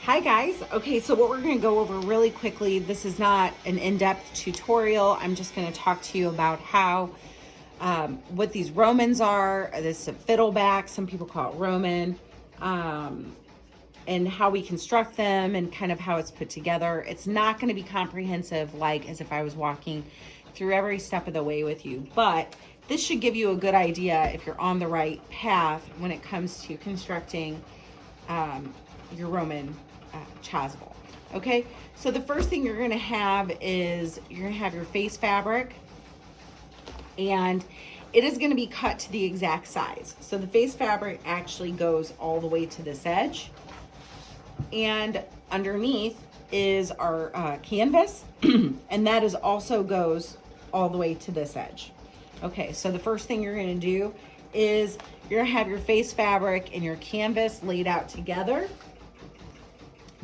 Hi guys. Okay, so what we're going to go over really quickly, this is not an in-depth tutorial. I'm just going to talk to you about how, what these Romans are. This is a fiddleback, some people call it Roman, and how we construct them and kind of how it's put together. It's not going to be comprehensive like as if I was walking through every step of the way with you, but this should give you a good idea if you're on the right path when it comes to constructing your Roman chasuble. Okay, so the first thing you're going to have is you're going to have your face fabric, and it is going to be cut to the exact size. So the face fabric actually goes all the way to this edge, and underneath is our canvas, and that is also goes all the way to this edge. Okay, so the first thing you're going to do is you're going to have your face fabric and your canvas laid out together.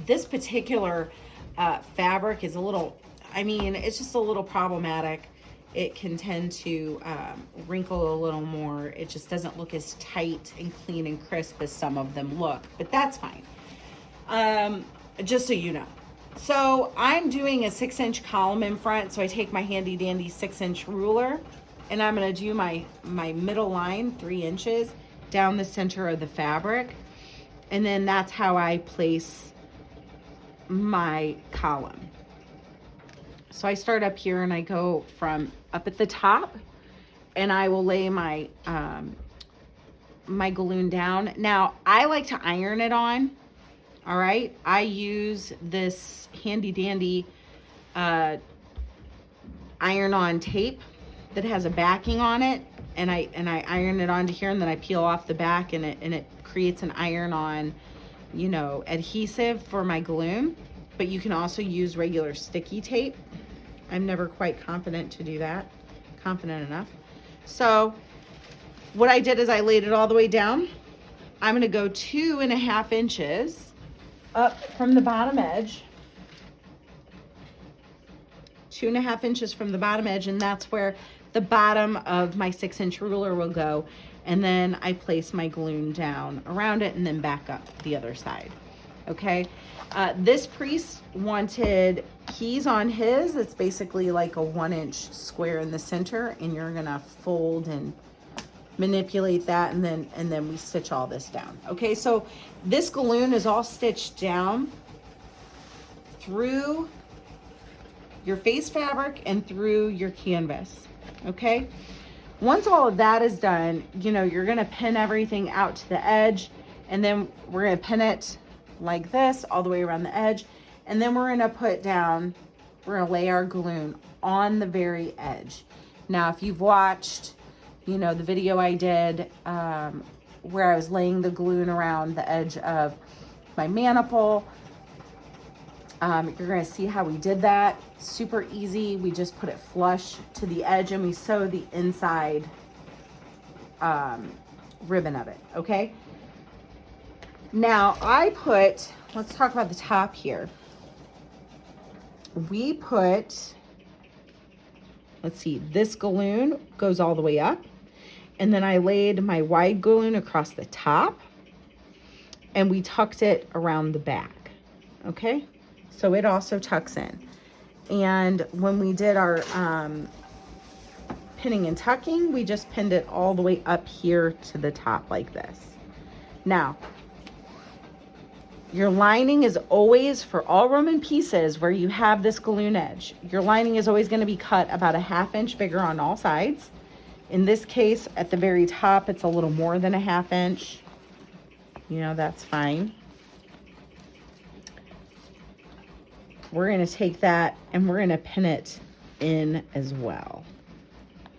This particular fabric is a little, it's just a little problematic. It can tend to wrinkle a little more. It just doesn't look as tight and clean and crisp as some of them look, but that's fine. Just so you know. So I'm doing a 6-inch column in front. So I take my handy dandy 6-inch ruler, and I'm gonna do my middle line 3 inches down the center of the fabric. And then that's how I place my column. So I start up here and I go from up at the top, and I will lay my my galloon down. Now I like to iron it on. All right, I use this handy dandy iron-on tape that has a backing on it, and I iron it onto here, and then I peel off the back, and it creates an iron-on, adhesive for my galloon. But you can also use regular sticky tape. I'm never quite confident enough. So what I did is I laid it all the way down. I'm gonna go 2.5 inches up from the bottom edge, 2.5 inches from the bottom edge, and that's where the bottom of my 6-inch ruler will go. And then I place my galloon down around it and then back up the other side. Okay, this priest wanted keys on his. It's basically like a 1-inch square in the center, and you're gonna fold and manipulate that, and then we stitch all this down. Okay, so this galloon is all stitched down through your face fabric and through your canvas. Okay, once all of that is done, you're gonna pin everything out to the edge, and then we're gonna pin it like this all the way around the edge, and then we're gonna lay our galloon on the very edge. Now if you've watched the video I did where I was laying the galloon around the edge of my maniple, you're gonna see how we did that. Super easy. We just put it flush to the edge, and we sew the inside ribbon of it. Okay, now let's talk about the top here. We put, this galloon goes all the way up, and then I laid my wide galloon across the top, and we tucked it around the back. Okay, so it also tucks in. And when we did our pinning and tucking, we just pinned it all the way up here to the top like this. Now, your lining is always, for all Roman pieces where you have this galloon edge, your lining is always going to be cut about 1/2 inch bigger on all sides. In this case, at the very top, it's a little more than 1/2 inch. That's fine. We're going to take that and we're going to pin it in as well.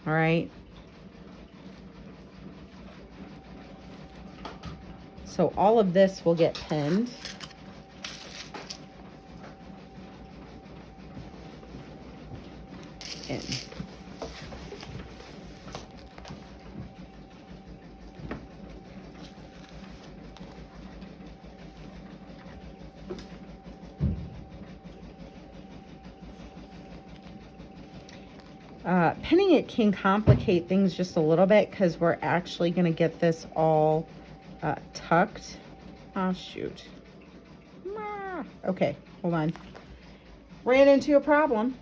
All right. So all of this will get pinned. In. Pinning it can complicate things just a little bit because we're actually going to get this all tucked. Oh, shoot. Okay, hold on. Ran into a problem.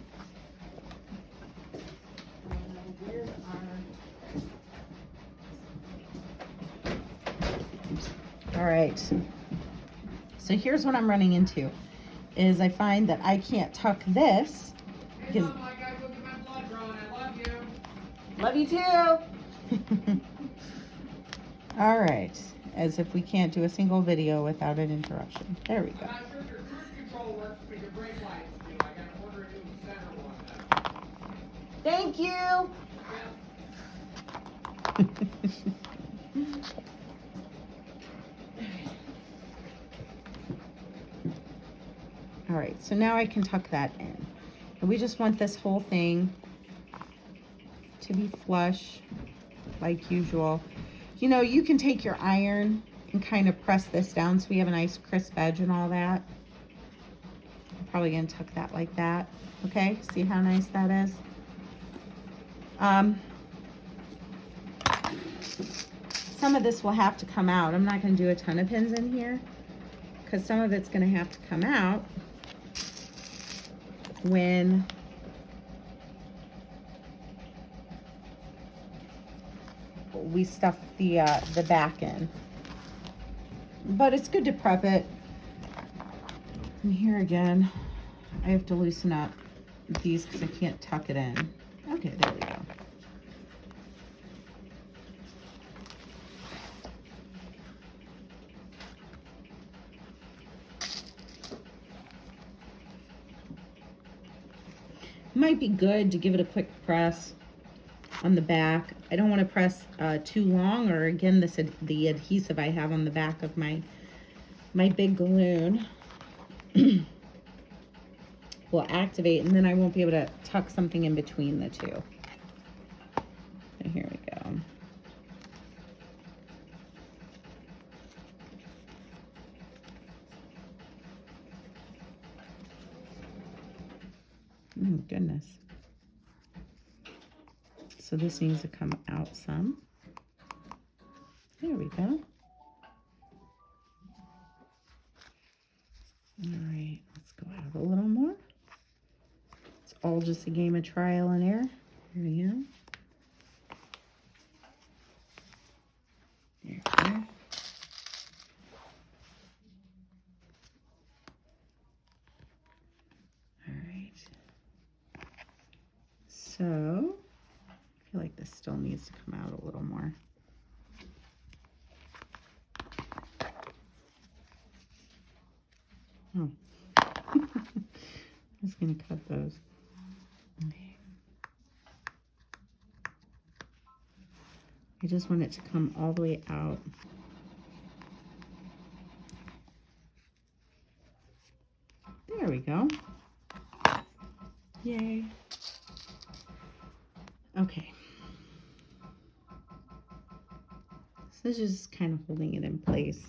All right. So here's what I'm running into is I find that I can't tuck this. Hey, Mom, I gotta go get my blood drawn. I love you. Love you too. All right. As if we can't do a single video without an interruption. There we go. I'm not sure if your cruise control works, but your brake lights do. I gotta order a new center one. Thank you. Yeah. All right, so now I can tuck that in. And we just want this whole thing to be flush like usual. You know, you can take your iron and kind of press this down so we have a nice crisp edge and all that. I'm probably gonna tuck that like that. Okay, see how nice that is? Some of this will have to come out. I'm not gonna do a ton of pins in here because some of it's gonna have to come out when we stuff the back in. But it's good to prep it. And here again, I have to loosen up these because I can't tuck it in. Okay, there we go. Might be good to give it a quick press on the back. I don't want to press too long, or again, the adhesive I have on the back of my big balloon will activate, and then I won't be able to tuck something in between the two. So here we go. Oh, goodness. So this needs to come out some. There we go. All right, let's go out a little more. It's all just a game of trial and error. Here we go. There we go. So, I feel like this still needs to come out a little more. Oh. I was going to cut those. Okay. I just want it to come all the way out. There we go. Yay. Okay. So this is just kind of holding it in place.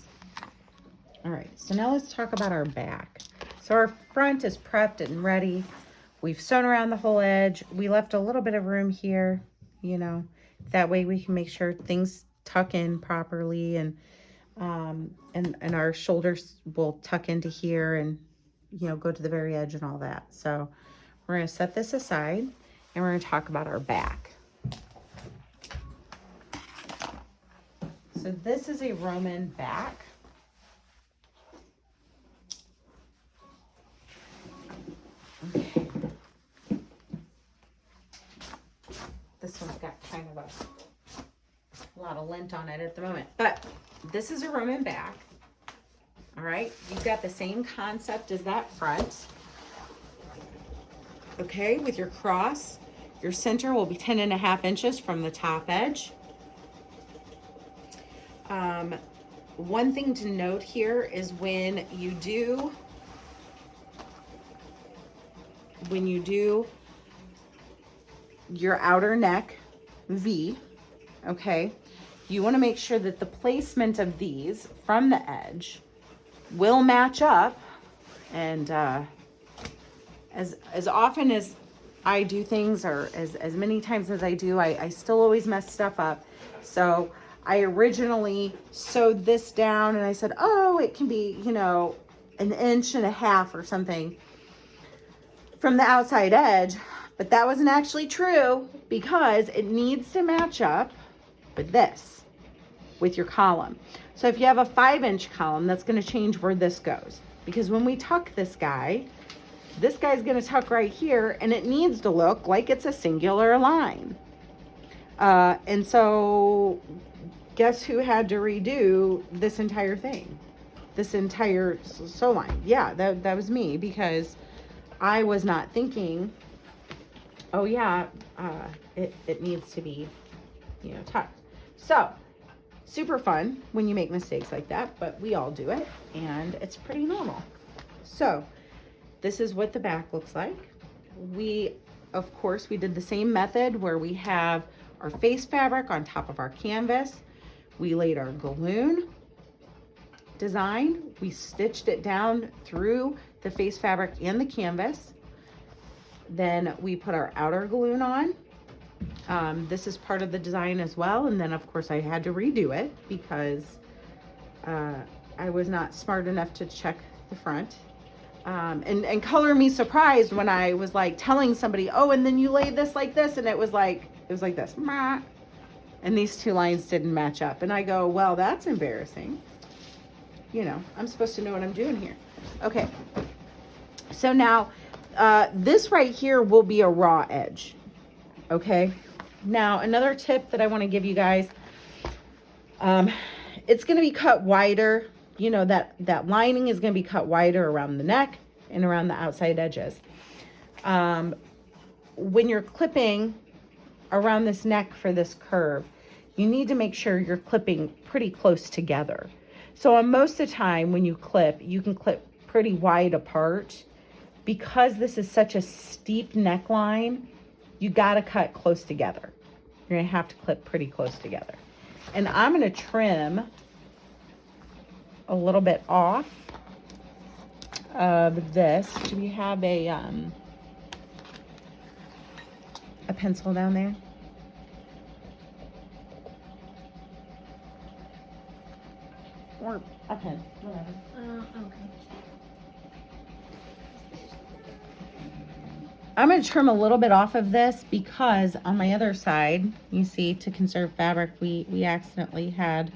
All right, so now let's talk about our back. So our front is prepped and ready. We've sewn around the whole edge. We left a little bit of room here, you know, that way we can make sure things tuck in properly, and our shoulders will tuck into here and, you know, go to the very edge and all that. So we're going to set this aside and we're going to talk about our back. So this is a Roman back. Okay. This one's got kind of a lot of lint on it at the moment, but this is a Roman back. All right, you've got the same concept as that front. Okay, with your cross, your center will be 10.5 inches from the top edge. One thing to note here is when you do your outer neck V, okay, you want to make sure that the placement of these from the edge will match up. And as often as I do things, or as many times as I do, I still always mess stuff up. So I originally sewed this down and I said, oh, it can be, you know, an inch and a half or something from the outside edge, but that wasn't actually true because it needs to match up with this, with your column. So if you have a 5-inch column, that's going to change where this goes, because when we tuck this guy's going to tuck right here, and it needs to look like it's a singular line. And so guess who had to redo this entire thing? This entire sew line. Yeah, that was me, because I was not thinking, oh yeah, it needs to be, you know, tucked. So super fun when you make mistakes like that, but we all do it, and it's pretty normal. So this is what the back looks like. Of course, we did the same method where we have our face fabric on top of our canvas. We laid our galloon design. We stitched it down through the face fabric and the canvas. Then we put our outer galloon on. This is part of the design as well. And then of course I had to redo it because I was not smart enough to check the front. And color me surprised when I was like telling somebody, oh, and then you lay this like this, and it was like this, and these two lines didn't match up. And I go, well, that's embarrassing. You know, I'm supposed to know what I'm doing here. Okay. So now, this right here will be a raw edge. Okay. Now, another tip that I want to give you guys, it's going to be cut wider. You know, that lining is going to be cut wider around the neck and around the outside edges. When you're clipping around this neck for this curve, you need to make sure you're clipping pretty close together. So on most of the time when you can clip pretty wide apart. Because this is such a steep neckline, you got to cut close together. You're going to have to clip pretty close together. And I'm going to trim a little bit off of this. Do we have a pencil down there? Or a pen, whatever. Okay. I'm going to trim a little bit off of this because on my other side, you see, to conserve fabric, we accidentally had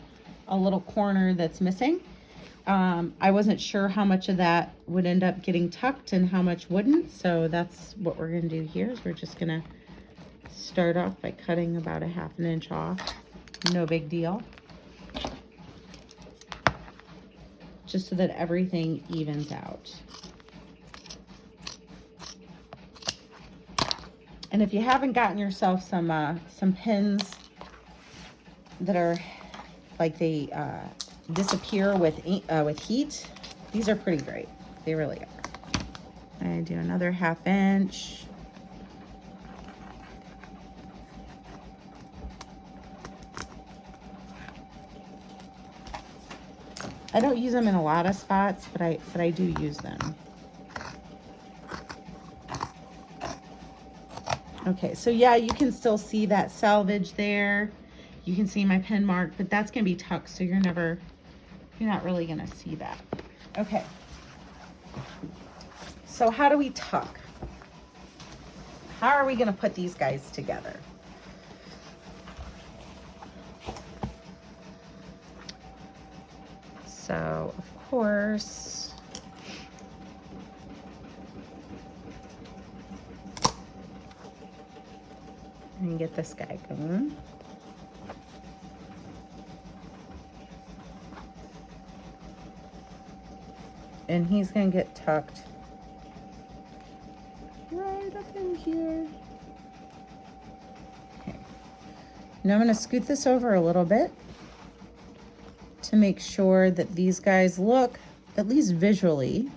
a little corner that's missing. I wasn't sure how much of that would end up getting tucked and how much wouldn't. So that's what we're going to do here is we're just going to start off by cutting about a 1/2 inch off. No big deal. Just so that everything evens out. And if you haven't gotten yourself some pins that are like they disappear with heat, these are pretty great. They really are. I do another 1/2 inch. I don't use them in a lot of spots, but I do use them. Okay, so yeah, you can still see that selvage there. You can see my pen mark, but that's gonna be tucked, so you're not really gonna see that. Okay. So how do we tuck? How are we gonna put these guys together? So, of course, and get this guy going. And he's gonna get tucked right up in here. Okay. Now I'm gonna scoot this over a little bit to make sure that these guys look, at least visually,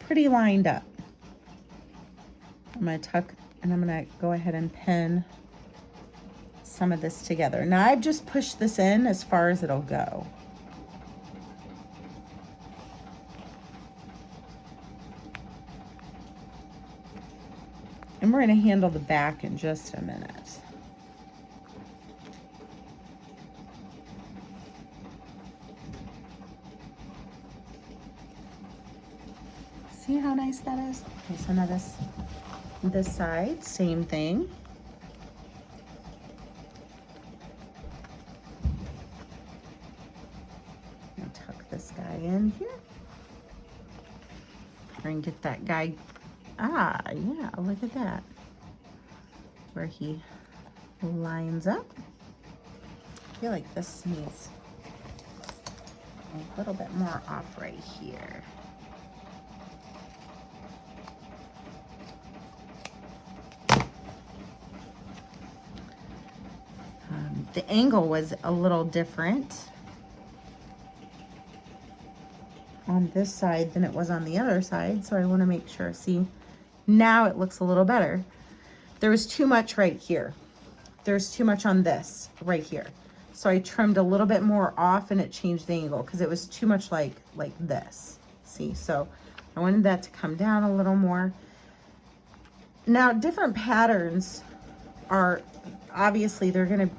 pretty lined up. I'm gonna tuck, and I'm gonna go ahead and pin some of this together. Now I've just pushed this in as far as it'll go. And we're gonna handle the back in just a minute. See how nice that is? Okay, so now this side, same thing. I'll tuck this guy in here. Try and get that guy, yeah, look at that. Where he lines up. I feel like this needs a little bit more off right here. The angle was a little different on this side than it was on the other side, so I want to make sure. See, now it looks a little better. There was too much right here. There's too much on this right here. So I trimmed a little bit more off and it changed the angle because it was too much like this. See, so I wanted that to come down a little more. Now, different patterns are obviously they're gonna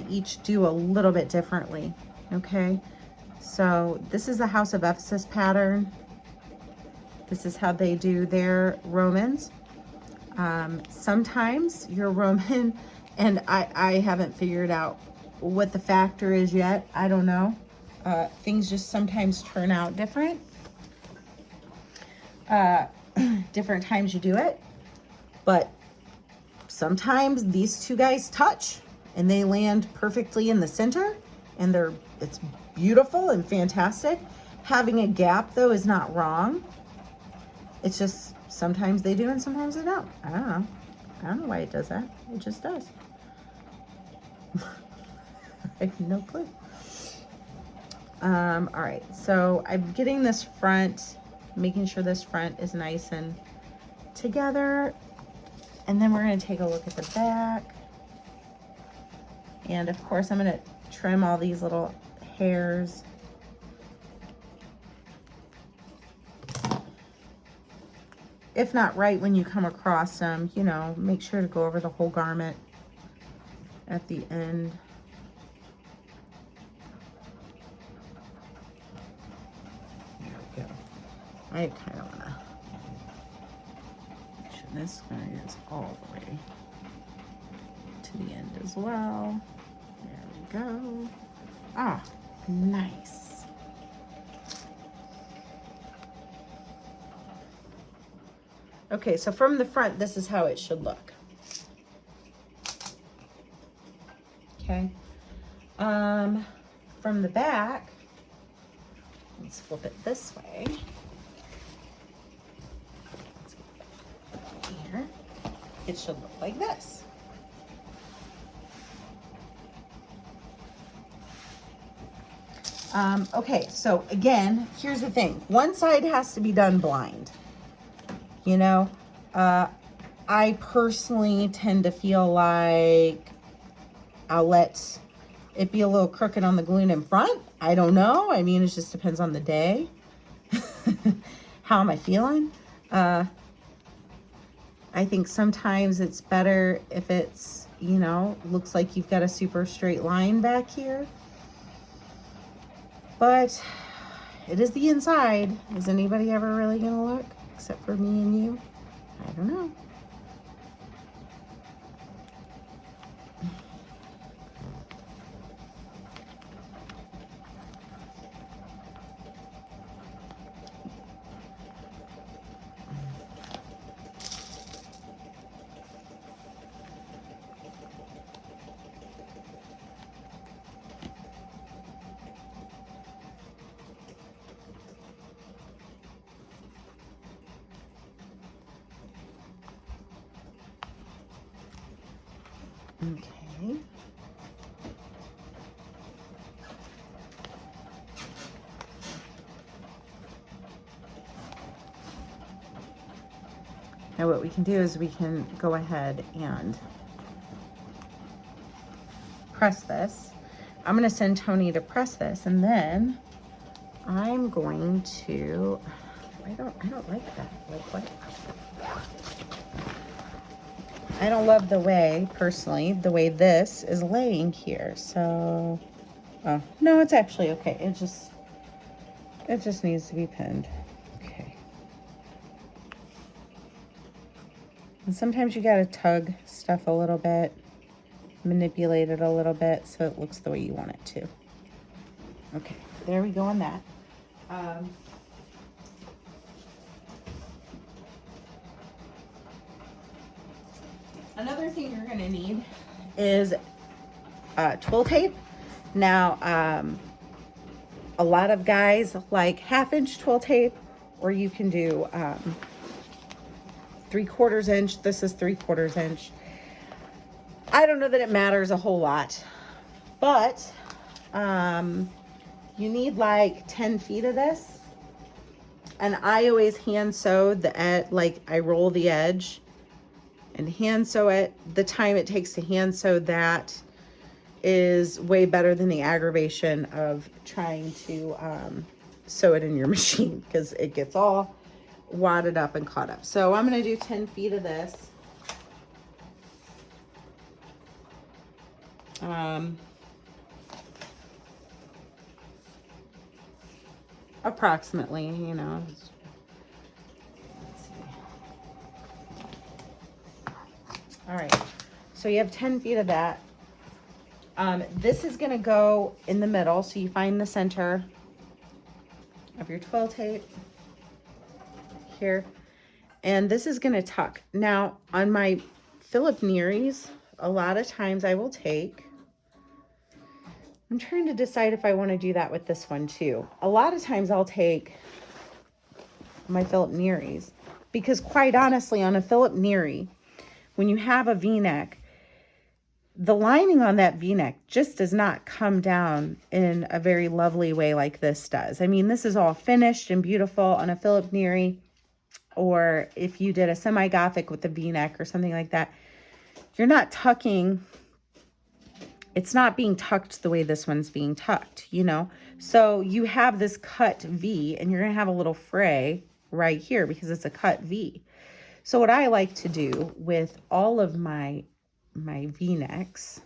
each do a little bit differently. Okay, so this is a House of Ephesus pattern. This is how they do their Romans. Sometimes your Roman, and I haven't figured out what the factor is yet. I don't know. Things just sometimes turn out different. Different times you do it, but sometimes these two guys touch and they land perfectly in the center, and it's beautiful and fantastic. Having a gap though is not wrong. It's just sometimes they do and sometimes they don't. I don't know. I don't know why it does that. It just does. I have no clue. All right, so I'm getting this front, making sure this front is nice and together. And then we're gonna take a look at the back. And of course, I'm gonna trim all these little hairs. If not right when you come across them, you know, make sure to go over the whole garment at the end. There we go. I kind of wanna make sure this guy is all the way to the end as well. There we go. Ah, nice. Okay, so from the front, this is how it should look. Okay. From the back, let's flip it this way. Here, it should look like this. Okay, so again, here's the thing. One side has to be done blind. You know, I personally tend to feel like I'll let it be a little crooked on the gluing in front. I don't know. I mean, it just depends on the day. How am I feeling? I think sometimes it's better if it's, you know, looks like you've got a super straight line back here. But it is the inside. Is anybody ever really gonna look? Except for me and you? I don't know. Okay. Now what we can do is we can go ahead and press this. I'm going to send Tony to press this, and then I'm going to, I don't like that. Like what? I don't love the way, personally, the way this is laying here. So, oh, no, it's actually okay. It just needs to be pinned. Okay. And sometimes you gotta tug stuff a little bit, manipulate it a little bit so it looks the way you want it to. Okay, there we go on that. Another thing you're gonna need is twill tape. Now, a lot of guys like 1/2 inch twill tape, or you can do 3/4 inch. This is 3/4 inch. I don't know that it matters a whole lot, but you need like 10 feet of this. And I always hand sew the edge, like I roll the edge and hand sew it. The time it takes to hand sew that is way better than the aggravation of trying to sew it in your machine, because it gets all wadded up and caught up. So I'm going to do 10 feet of this. Approximately, you know. Let's see. All right, so you have 10 feet of that. This is going to go in the middle, so you find the center of your twill tape here, and this is going to tuck. Now on my Philip Neary's, a lot of times I will take, I'm trying to decide if I want to do that with this one too. A lot of times I'll take my Philip Neary's, because quite honestly, on a Philip Neary, when you have a V-neck, the lining on that V-neck just does not come down in a very lovely way like this does. I mean, this is all finished and beautiful on a Philip Neary, or if you did a semi-Gothic with a V-neck or something like that, you're not tucking, it's not being tucked the way this one's being tucked, you know? So you have this cut V, and you're gonna have a little fray right here because it's a cut V. So what I like to do with all of my V-necks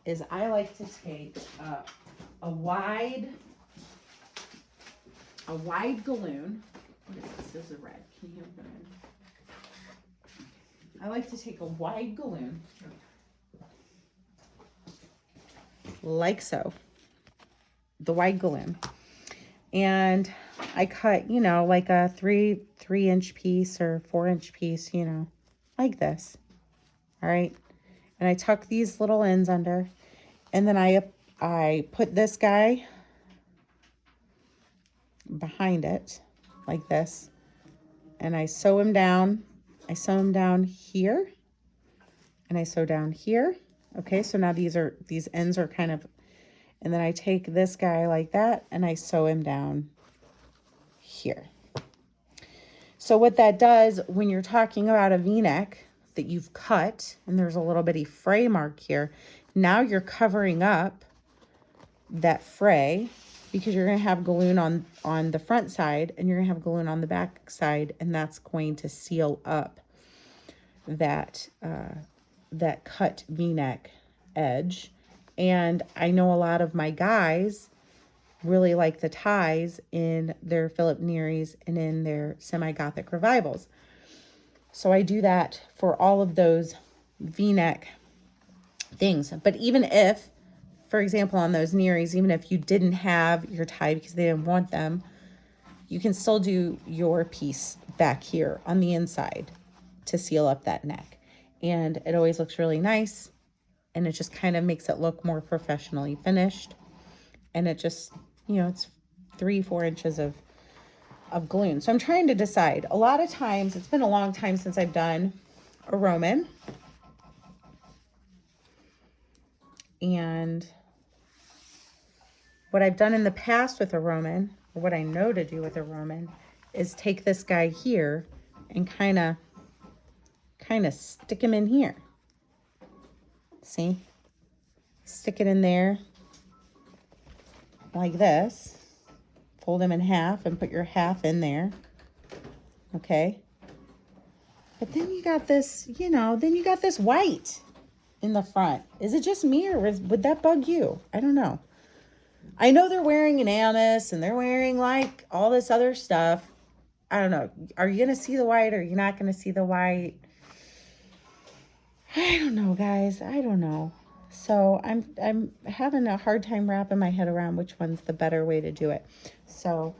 is I like to take a wide galloon. What is this? This is red. Can you hear red? I like to take a wide galloon, like so, the wide galloon, and I cut, you know, like a 3-inch piece or 4-inch piece, you know, like this. All right. And I tuck these little ends under, and then I put this guy behind it like this, and I sew him down. I sew him down here, and I sew down here. Okay, so now these ends are kind of, and then I take this guy like that, and I sew him down here. So what that does, when you're talking about a V-neck that you've cut, and there's a little bitty fray mark here, now you're covering up that fray, because you're going to have galloon on the front side, and you're going to have galloon on the back side, and that's going to seal up that that cut V-neck edge. And I know a lot of my guys really like the ties in their Philip Neary's and in their semi-Gothic revivals. So I do that for all of those V-neck things. But even if, for example, on those Neary's, even if you didn't have your tie because they didn't want them, you can still do your piece back here on the inside to seal up that neck. And it always looks really nice, and it just kind of makes it look more professionally finished. And it just, you know, it's 3-4 inches of galloon. So I'm trying to decide. A lot of times, it's been a long time since I've done a Roman. And what I've done in the past with a Roman, or what I know to do with a Roman, is take this guy here and kind of stick him in here. See? Stick it in there like this. Fold him in half and put your half in there. Okay? But then you got this, you know, then you got this white in the front. Is it just me, or would that bug you? I don't know. I know they're wearing an Amos, and they're wearing like all this other stuff. I don't know. Are you going to see the white, or are you not going to see the white? I don't know, guys. I don't know. So I'm having a hard time wrapping my head around which one's the better way to do it. So,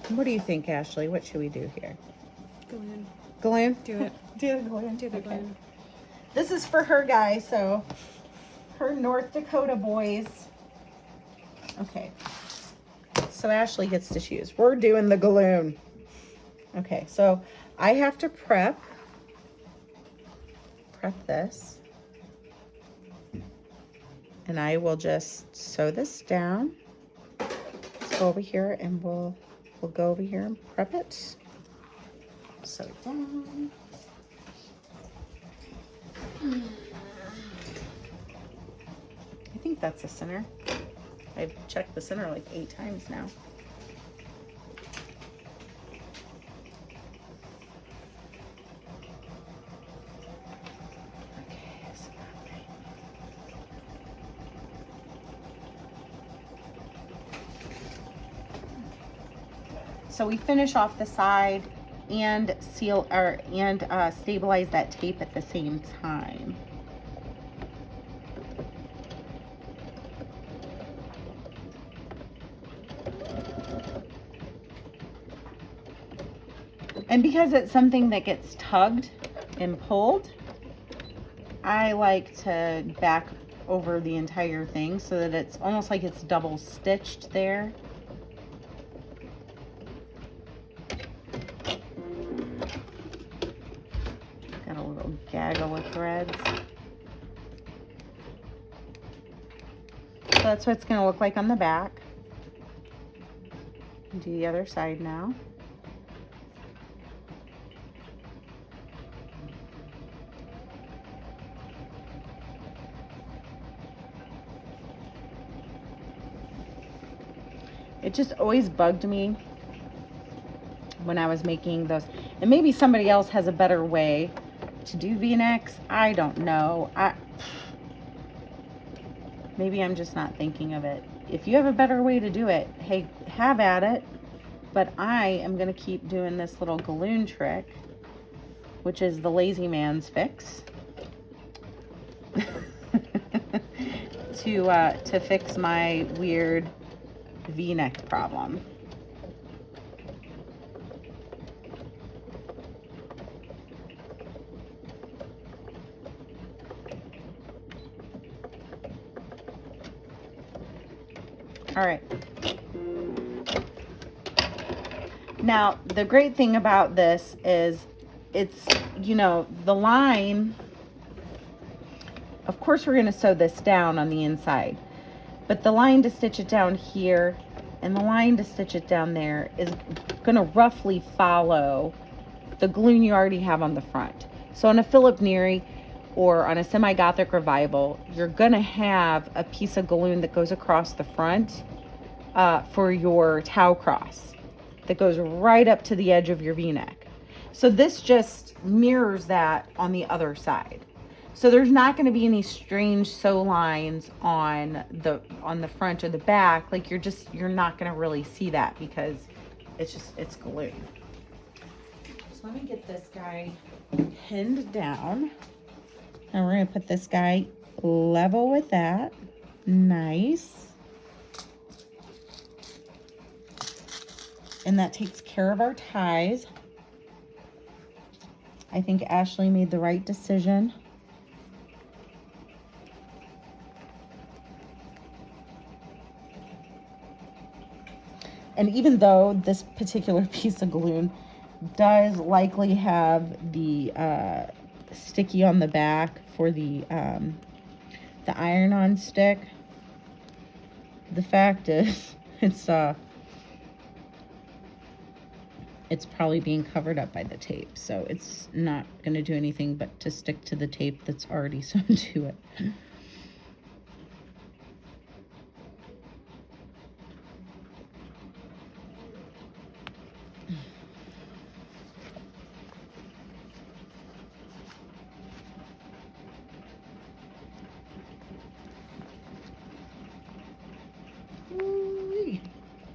what do you think, Ashley? What should we do here? Glenn. Glenn? Do it. Do the Glenn. Do the Okay. Glenn. This is for her, guys. So, her North Dakota boys. Okay. So Ashley gets to choose. We're doing the Galoon. Okay, so I have to prep this. And I will just sew this down. Let's go over here and we'll go over here and prep it. Sew it down. I think that's the center. I've checked the center like 8 times now. So we finish off the side and seal and stabilize that tape at the same time. And because it's something that gets tugged and pulled, I like to back over the entire thing so that it's almost like it's double stitched there. Got a little gaggle of threads. So that's what it's going to look like on the back. Do the other side now. It just always bugged me when I was making those. And maybe somebody else has a better way to do V-necks. I don't know. Maybe I'm just not thinking of it. If you have a better way to do it, hey, have at it. But I am going to keep doing this little Galoon trick, which is the lazy man's fix. to fix my weird V-neck problem. All right. Now, the great thing about this is it's, you know, the line, of course we're going to sew this down on the inside. But the line to stitch it down here and the line to stitch it down there is going to roughly follow the Galoon you already have on the front. So on a Philip Neri or on a semi-Gothic revival, you're going to have a piece of Galoon that goes across the front for your tau cross that goes right up to the edge of your V-neck. So this just mirrors that on the other side. So there's not going to be any strange sew lines on the front or the back. Like you're not going to really see that because it's Galoon. So let me get this guy pinned down. And we're going to put this guy level with that. Nice. And that takes care of our ties. I think Ashley made the right decision. And even though this particular piece of Galoon does likely have the sticky on the back for the iron-on stick, the fact is it's probably being covered up by the tape, so it's not going to do anything but to stick to the tape that's already sewn to it.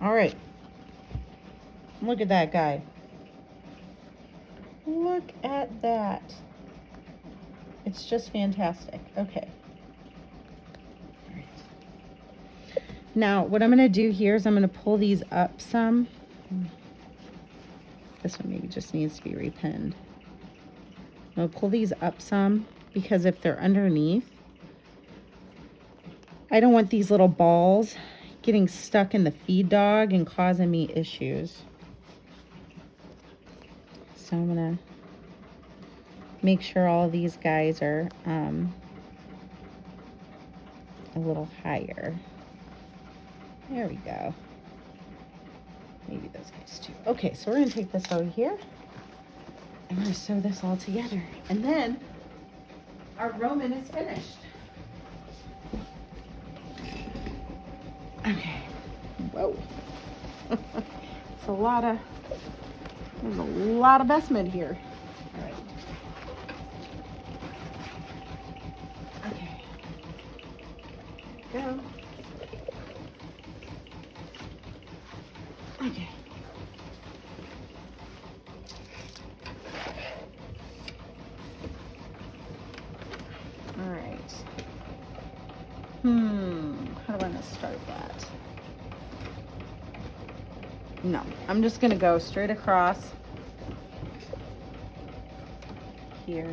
All right. Look at that guy. Look at that. It's just fantastic. Okay. All right. Now, what I'm going to do here is I'm going to pull these up some. This one maybe just needs to be repinned. I'm going to pull these up some because if they're underneath, I don't want these little balls getting stuck in the feed dog and causing me issues. So I'm going to make sure all of these guys are a little higher. There we go. Maybe those guys too. Okay, so we're going to take this over here. I'm going to sew this all together. And then our Roman is finished. Okay. Whoa. It's a lot of, there's a lot of vestment here. All right. Okay. Go. Okay. All right. How do I want to start that? No, I'm just going to go straight across here.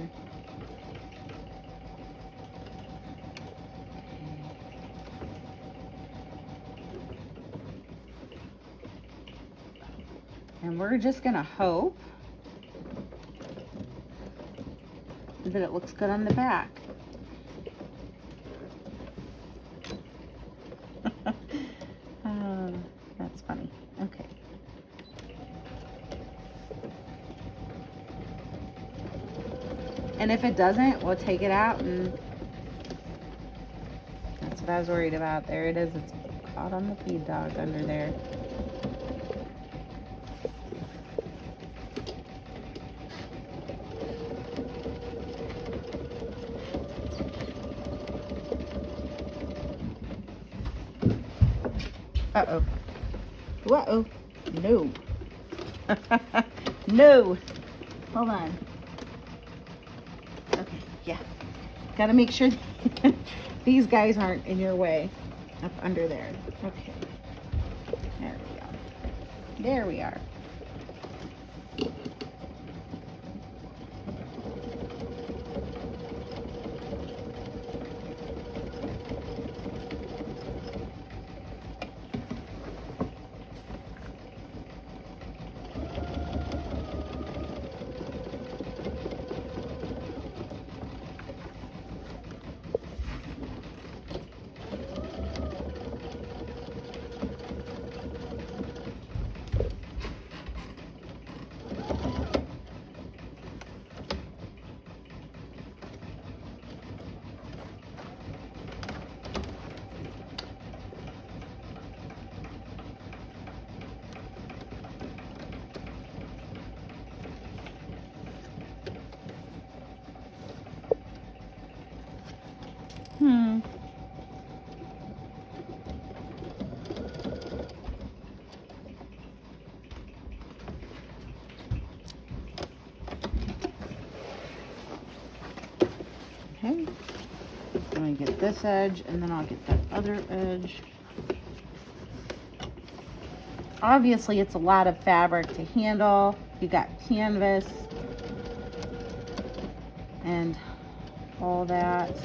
And we're just going to hope that it looks good on the back. That's funny. Okay. And if it doesn't, we'll take it out, and that's what I was worried about. There it is. It's caught on the feed dog under there. Uh-oh. Uh-oh. No. No. Hold on. Okay, yeah. Gotta make sure these guys aren't in your way up under there. Okay. There we go. There we are. Okay. I'm going to get this edge, and then I'll get that other edge. Obviously, it's a lot of fabric to handle. You got canvas and all that.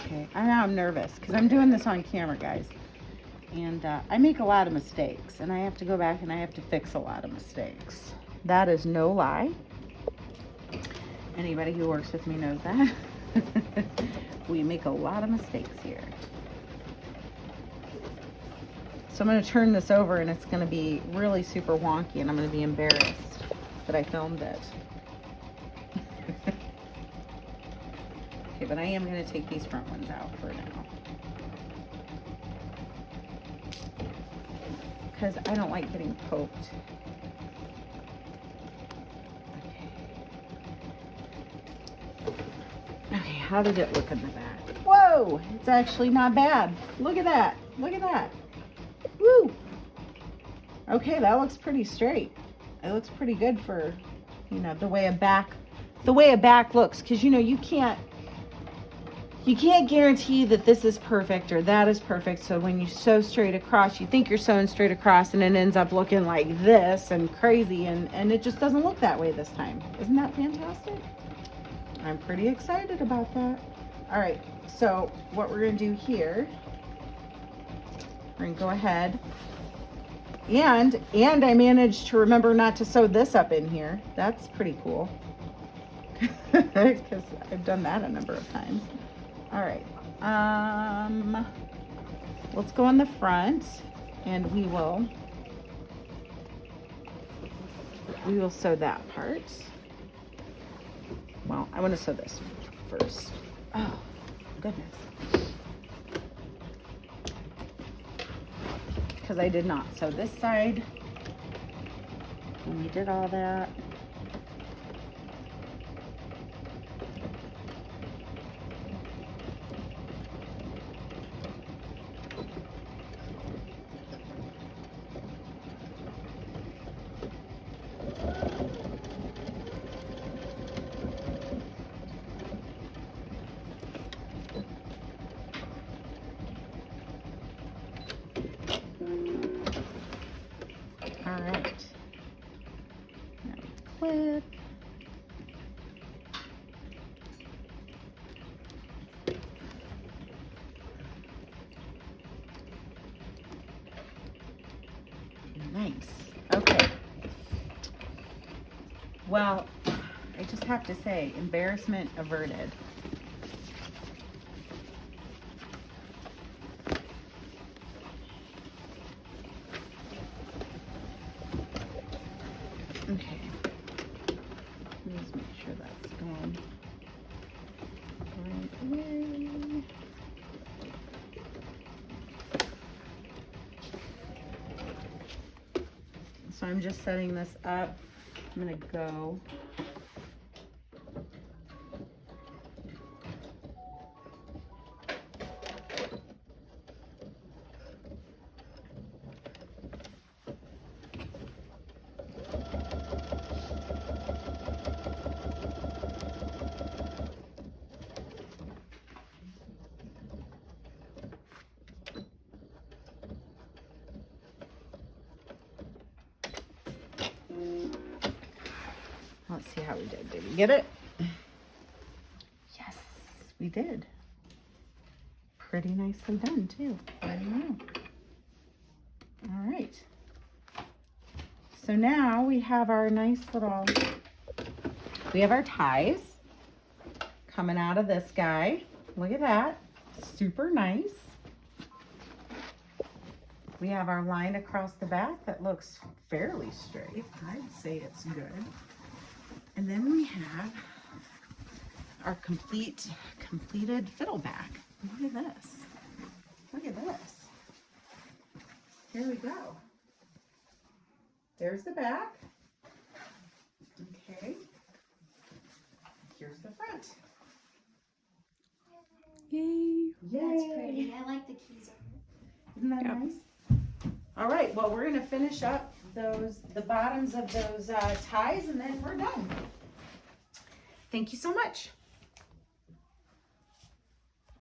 Okay, now I'm nervous because I'm doing this on camera, guys. And I make a lot of mistakes, and I have to go back and I have to fix a lot of mistakes. That is no lie. Anybody who works with me knows that. We make a lot of mistakes here. So I'm going to turn this over, and it's going to be really super wonky, and I'm going to be embarrassed that I filmed it. Okay, but I am going to take these front ones out for now, because I don't like getting poked. Okay. how did it look in the back? Whoa, it's actually not bad. Look at that. Look at that. Woo. Okay, that looks pretty straight. It looks pretty good for, you know, the way a back looks, because you know you can't guarantee that this is perfect or that is perfect. So when you sew straight across, you think you're sewing straight across and it ends up looking like this and crazy, and it just doesn't look that way this time. Isn't that fantastic? I'm pretty excited about that. All right, so what we're gonna do here, we're gonna go ahead and I managed to remember not to sew this up in here. That's pretty cool, because I've done that a number of times. All right, let's go on the front, and we will sew that part. Well, I want to sew this first. Oh, goodness. Because I did not sew this side when we did all that. All right, now clip. Nice. Okay. Well, I just have to say, embarrassment averted. Okay, let me just make sure that's going right away. So I'm just setting this up. I'm gonna go let's see how we did. Did we get it? Yes, we did. Pretty nicely done too. I know. All right. So now we have our nice little, we have our ties coming out of this guy. Look at that. Super nice. We have our line across the back that looks fairly straight. I'd say it's good. And then we have our completed fiddle back. Look at this. Look at this. Here we go. There's the back. Okay. Here's the front. Yay. Yay. That's pretty. I like the keys on it. Isn't that nice? All right, well, we're gonna finish up the bottoms of those ties, and then we're done. Thank you so much.